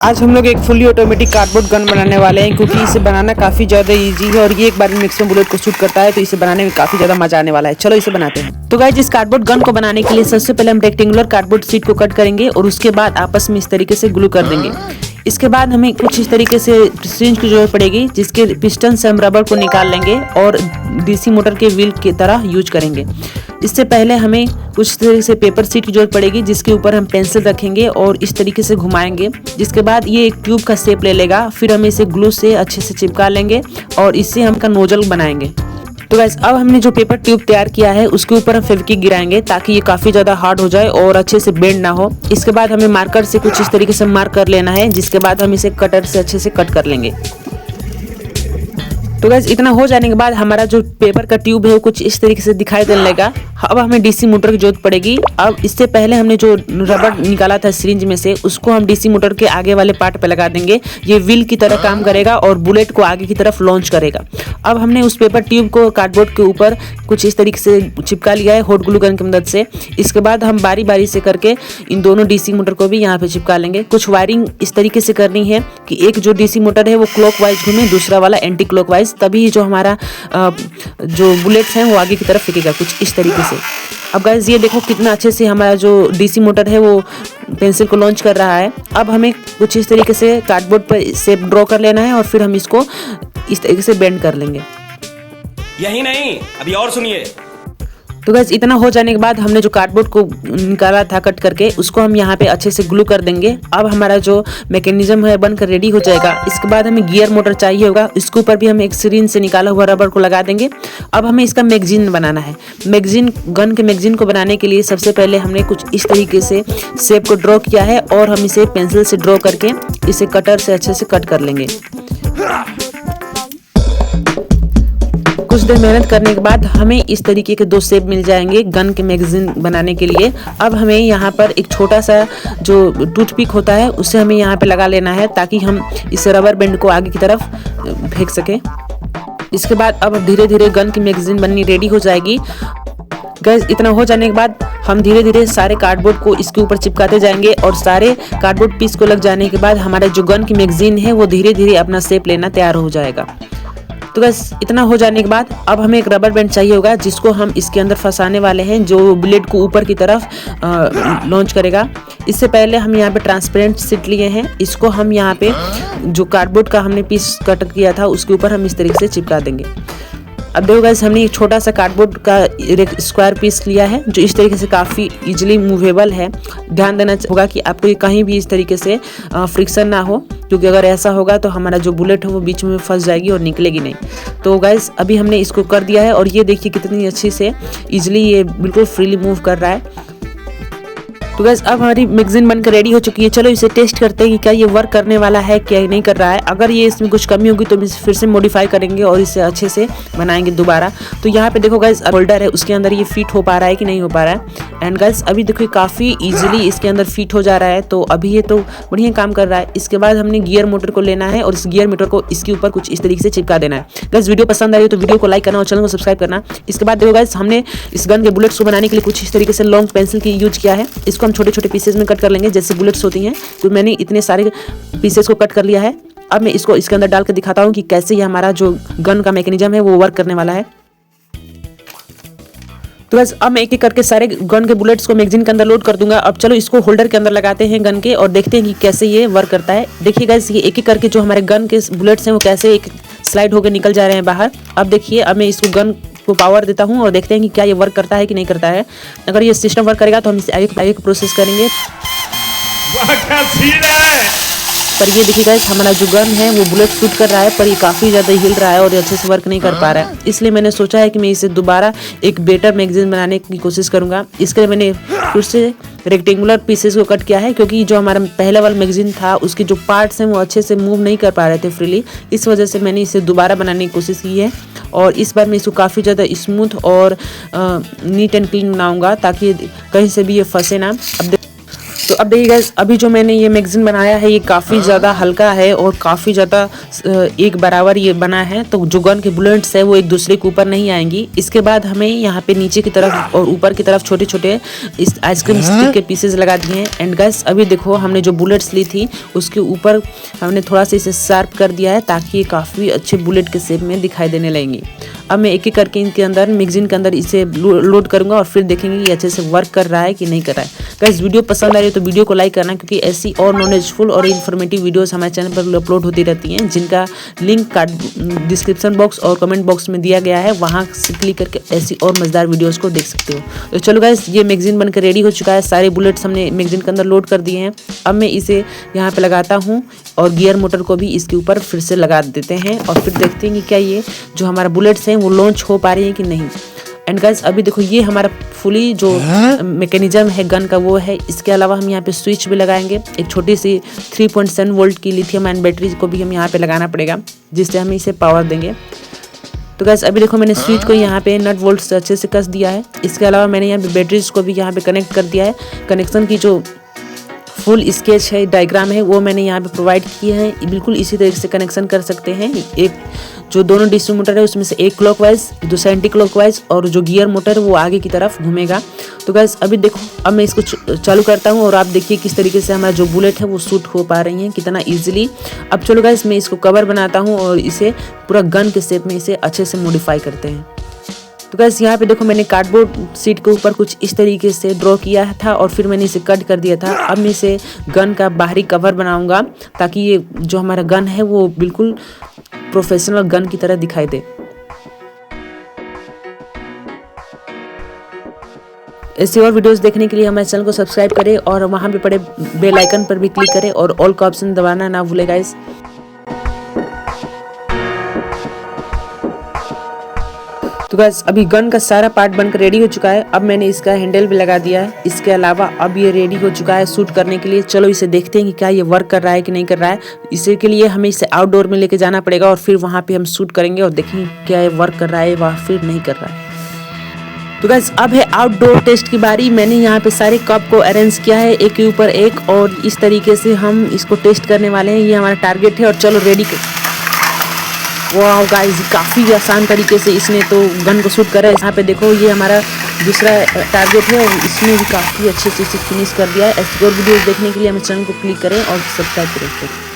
आज हम लोग एक फुली ऑटोमेटिक कार्डबोर्ड गन बनाने वाले हैं क्योंकि इसे बनाना काफ़ी ज़्यादा इजी है और ये एक बार में मैक्सिमम बुलेट को शूट करता है, तो इसे बनाने में काफ़ी ज़्यादा मजा आने वाला है। चलो इसे बनाते हैं। तो गाइस, इस कार्डबोर्ड गन को बनाने के लिए सबसे पहले हम रेक्टेंगुलर कार्डबोर्ड शीट को कट करेंगे और उसके बाद आपस में इस तरीके से ग्लू कर देंगे। इसके बाद हमें कुछ इस तरीके से सिरिंज की जरूरत पड़ेगी, जिसके पिस्टन से हम रबर को निकाल लेंगे और डीसी मोटर के व्हील की तरह यूज करेंगे। इससे पहले हमें कुछ तरीके से पेपर शीट की जरूरत पड़ेगी, जिसके ऊपर हम पेंसिल रखेंगे और इस तरीके से घुमाएंगे। जिसके बाद ये एक ट्यूब का शेप ले लेगा। फिर हम इसे ग्लू से अच्छे से चिपका लेंगे और इससे हम का नोजल बनाएंगे। तो गाइस, अब हमने जो पेपर ट्यूब तैयार किया है उसके ऊपर हम फेविक्विक गिराएंगे ताकि ये काफ़ी ज़्यादा हार्ड हो जाए और अच्छे से बेंड ना हो। इसके बाद हमें मार्कर से कुछ इस तरीके से मार्क कर लेना है, जिसके बाद हम इसे कटर से अच्छे से कट कर लेंगे। तो गाइस, इतना हो जाने के बाद हमारा जो पेपर का ट्यूब है वो कुछ इस तरीके से दिखाई देने लगा। अब हमें डीसी मोटर की जरूरत पड़ेगी। अब इससे पहले हमने जो रबर निकाला था सिरिंज में से, उसको हम डीसी मोटर के आगे वाले पार्ट पे लगा देंगे। ये व्हील की तरह काम करेगा और बुलेट को आगे की तरफ लॉन्च करेगा। अब हमने उस पेपर ट्यूब को कार्डबोर्ड के ऊपर कुछ इस तरीके से चिपका लिया है हॉट ग्लू गन की मदद से। इसके बाद हम बारी बारी से करके इन दोनों डीसी मोटर को भी यहाँ पे चिपका लेंगे। कुछ वायरिंग इस तरीके से करनी है कि एक जो डीसी मोटर है वो क्लॉकवाइज घूमे, दूसरा वाला एंटी क्लॉकवाइज, तभी जो हमारा जो बुलेट्स हैं वो आगे की तरफ फेंकेगा, कुछ इस तरीके से। अब गाइस, ये देखो कितना अच्छे से हमारा जो डीसी मोटर है वो पेंसिल को लॉन्च कर रहा है। अब हमें कुछ इस तरीके से कार्डबोर्ड पर शेप ड्रॉ कर लेना है और फिर हम इसको इस तरीके से बेंड कर लेंगे। यही नहीं, अभी और सुनिए। तो गाइस, इतना हो जाने के बाद हमने जो कार्डबोर्ड को निकाला था कट करके, उसको हम यहाँ पे अच्छे से ग्लू कर देंगे। अब हमारा जो मैकेनिज्म है बनकर रेडी हो जाएगा। इसके बाद हमें गियर मोटर चाहिए होगा। इसके ऊपर भी हम एक सिरिंज से निकाला हुआ रबर को लगा देंगे। अब हमें इसका मैगजीन बनाना है। मैगजीन गन के मैगजीन को बनाने के लिए सबसे पहले हमने कुछ इस तरीके से शेप को ड्रॉ किया है और हम इसे पेंसिल से ड्रॉ करके इसे कटर से अच्छे से कट कर लेंगे। कुछ देर मेहनत करने के बाद हमें इस तरीके के दो शेप मिल जाएंगे गन के मैगजीन बनाने के लिए। अब हमें यहाँ पर एक छोटा सा जो टूथपिक होता है उसे हमें यहाँ पे लगा लेना है ताकि हम इस रबर बैंड को आगे की तरफ फेंक सकें। इसके बाद अब धीरे धीरे गन की मैगजीन बननी रेडी हो जाएगी। गैस, इतना हो जाने के बाद हम धीरे धीरे सारे कार्डबोर्ड को इसके ऊपर चिपकाते जाएंगे और सारे कार्डबोर्ड पीस को लग जाने के बाद हमारा जो गन की मैगजीन है वो धीरे धीरे अपना शेप लेना तैयार हो जाएगा। तो बस इतना हो जाने के बाद अब हमें एक रबर बैंड चाहिए होगा, जिसको हम इसके अंदर फंसाने वाले हैं, जो ब्लेड को ऊपर की तरफ लॉन्च करेगा। इससे पहले हम यहाँ पे ट्रांसपेरेंट शीट लिए हैं। इसको हम यहाँ पे जो कार्डबोर्ड का हमने पीस कट किया था उसके ऊपर हम इस तरीके से चिपका देंगे। अब देखो गाइस, हमने एक छोटा सा कार्डबोर्ड का एक स्क्वायर पीस लिया है जो इस तरीके से काफ़ी इजीली मूवेबल है। ध्यान देना होगा कि आपको ये कहीं भी इस तरीके से फ्रिक्शन ना हो, क्योंकि अगर ऐसा होगा तो हमारा जो बुलेट है वो बीच में फंस जाएगी और निकलेगी नहीं। तो गाइस, अभी हमने इसको कर दिया है और ये देखिए कितनी अच्छी से इजीली ये बिल्कुल फ्रीली मूव कर रहा है। तो गाइस, अब हमारी मैगजीन बनकर रेडी हो चुकी है। चलो इसे टेस्ट करते हैं कि क्या ये वर्क करने वाला है क्या नहीं कर रहा है। अगर ये इसमें कुछ कमी होगी तो हम इसे फिर से मॉडिफाई करेंगे और इसे अच्छे से बनाएंगे दोबारा। तो यहाँ पे देखो गाइस, होल्डर है उसके अंदर ये फिट हो पा रहा है कि नहीं हो पा रहा है। एंड गाइस, अभी देखो काफ़ी इजीली इसके अंदर फिट हो जा रहा है। तो अभी ये तो बढ़िया काम कर रहा है। इसके बाद हमने गियर मोटर को लेना है और इस गियर मोटर को इसके ऊपर कुछ इस तरीके से चिपका देना है। गाइस, वीडियो पसंद आई तो वीडियो को लाइक करना और चैनल को सब्सक्राइब करना। इसके बाद देखो गाइस, हमने इस गन के बुलेट्स को बनाने के लिए कुछ इस तरीके से लॉन्ग पेंसिल की यूज किया है। इसको हम छोटे छोटे पीसेज में कट कर लेंगे जैसे बुलेट्स होती हैं। तो मैंने इतने सारे पीसेस को कट कर लिया है। अब मैं इसको इसके अंदर डाल के दिखाता हूँ कि कैसे ये हमारा जो गन का मैकेनिज्म है वो वर्क करने वाला है। तो बस अब मैं एक एक करके सारे गन के बुलेट्स को मैगजीन के अंदर लोड कर दूंगा। अब चलो इसको होल्डर के अंदर लगाते हैं गन के और देखते हैं कि कैसे ये वर्क करता है। देखिए गाइस, ये एक एक करके जो हमारे गन के बुलेट्स हैं वो कैसे एक स्लाइड होकर निकल जा रहे हैं बाहर। अब देखिए, अब मैं इसको गन को पावर देता हूँ और देखते हैं कि क्या ये वर्क करता है कि नहीं करता है। अगर ये सिस्टम वर्क करेगा तो हम इसे आगे प्रोसेस करेंगे। पर ये देखिए गाइस, हमारा जो गन है वो बुलेट शूट कर रहा है, पर ये काफ़ी ज़्यादा हिल रहा है और अच्छे से वर्क नहीं कर पा रहा है। इसलिए मैंने सोचा है कि मैं इसे दोबारा एक बेटर मैगजीन बनाने की कोशिश करूँगा। इसके लिए मैंने फिर से रेक्टेंगुलर पीसेस को कट किया है, क्योंकि जो हमारा पहले वाला मैगजीन था उसके जो पार्ट्स हैं वो अच्छे से मूव नहीं कर पा रहे थे फ्रीली। इस वजह से मैंने इसे दोबारा बनाने की कोशिश की है और इस बार मैं इसको काफ़ी ज़्यादा स्मूथ और नीट एंड क्लीन बनाऊँगा ताकि कहीं से भी ये फंसे ना। अब तो अब देखिए गाइस, अभी जो मैंने ये मैगजीन बनाया है ये काफ़ी ज़्यादा हल्का है और काफ़ी ज़्यादा एक बराबर ये बना है, तो जो गन के बुलेट्स है वो एक दूसरे के ऊपर नहीं आएंगी। इसके बाद हमें यहाँ पे नीचे की तरफ और ऊपर की तरफ छोटे छोटे इस आइसक्रीम स्टिक के पीसेज लगा दिए हैं। एंड गाइस अभी देखो हमने जो बुलेट्स ली थी उसके ऊपर हमने थोड़ा सा इसे शार्प कर दिया है ताकि ये काफ़ी अच्छे बुलेट के शेप में दिखाई देने लगेंगी। अब मैं एक एक करके इनके अंदर मैगजीन के अंदर इसे लोड करूंगा और फिर देखेंगे ये अच्छे से वर्क कर रहा है कि नहीं कर रहा है। गाइस वीडियो पसंद आ रही है तो वीडियो को लाइक करना, क्योंकि ऐसी और नॉलेजफुल और इन्फॉर्मेटिव वीडियोस हमारे चैनल पर अपलोड होती रहती हैं, जिनका लिंक डिस्क्रिप्शन बॉक्स और कमेंट बॉक्स में दिया गया है, वहाँ से क्लिक करके ऐसी और मजेदार वीडियोस को देख सकते हो। तो चलो गाइस, ये मैगजीन बनकर रेडी हो चुका है। सारे बुलेट्स हमने मैगजीन के अंदर लोड कर दिए हैं। अब मैं इसे यहाँ पे लगाता हूँ और गियर मोटर को भी इसके ऊपर फिर से लगा देते हैं और फिर देखते हैं कि क्या ये जो हमारा बुलेट्स हैं वो लॉन्च हो पा रही है कि नहीं। एंड गाइस अभी देखो ये हमारा फुली जो मैकेनिज्म है गन का वो है। इसके अलावा हम यहाँ पे स्विच भी लगाएंगे। एक छोटी सी 3.7 वोल्ट की लिथियम आयन बैटरी को भी हम यहाँ पे लगाना पड़ेगा, जिससे हम इसे पावर देंगे। तो गाइस अभी देखो मैंने स्विच को यहाँ पे नट बोल्ट से अच्छे से कस दिया है। इसके अलावा मैंने यहाँ पे बैटरीज को भी यहाँ पे कनेक्ट कर दिया है। कनेक्शन की जो फुल स्केच है, डायग्राम है, वो मैंने यहाँ पे प्रोवाइड किए हैं। बिल्कुल इसी तरीके से कनेक्शन कर सकते हैं। एक जो दोनों डीसी मोटर है उसमें से एक क्लॉकवाइज, दूसरा एंटी क्लॉकवाइज, और जो गियर मोटर है वो आगे की तरफ घूमेगा। तो गाइस अभी देखो अब मैं इसको चालू करता हूँ और आप देखिए किस तरीके से हमारा जो बुलेट है वो शूट हो पा रही है, कितना ईजिली। अब चलो गाइस मैं इसको कवर बनाता हूँ और इसे पूरा गन के शेप में इसे अच्छे से मॉडिफाई करते हैं। तो गाइस यहाँ पे देखो मैंने कार्डबोर्ड शीट के ऊपर कुछ इस तरीके से ड्रॉ किया था और फिर मैंने इसे कट कर दिया था। अब मैं इसे गन का बाहरी कवर बनाऊंगा ताकि ये जो हमारा गन है वो बिल्कुल प्रोफेशनल गन की तरह दिखाई दे। ऐसी और वीडियोस देखने के लिए हमारे चैनल को सब्सक्राइब करें और वहाँ पे पड़े बेल आइकन पर भी क्लिक करें और ऑल का ऑप्शन दबाना ना भूलें गाइस। तो गाइस अभी गन का सारा पार्ट बनकर रेडी हो चुका है। अब मैंने इसका हैंडल भी लगा दिया है। इसके अलावा अब ये रेडी हो चुका है शूट करने के लिए। चलो इसे देखते हैं कि क्या ये वर्क कर रहा है कि नहीं कर रहा है। इसी के लिए हमें इसे आउटडोर में लेके जाना पड़ेगा और फिर वहाँ पे हम शूट करेंगे और देखेंगे क्या ये वर्क कर रहा है या फिर नहीं कर रहा है। तो गाइस अब है आउटडोर टेस्ट की बारी। मैंने यहाँ पे सारे कप को अरेंज किया है एक के ऊपर एक और इस तरीके से हम इसको टेस्ट करने वाले हैं। ये हमारा टारगेट है और चलो रेडी। वाह गाइस काफ़ी आसान तरीके से इसने तो गन को शूट करा है। यहाँ पे देखो ये हमारा दूसरा टारगेट है और इसने भी काफ़ी अच्छे से इसे फिनिश कर दिया है। ऐसी और वीडियोस देखने के लिए हमें चैनल को क्लिक करें और सब्सक्राइब करें।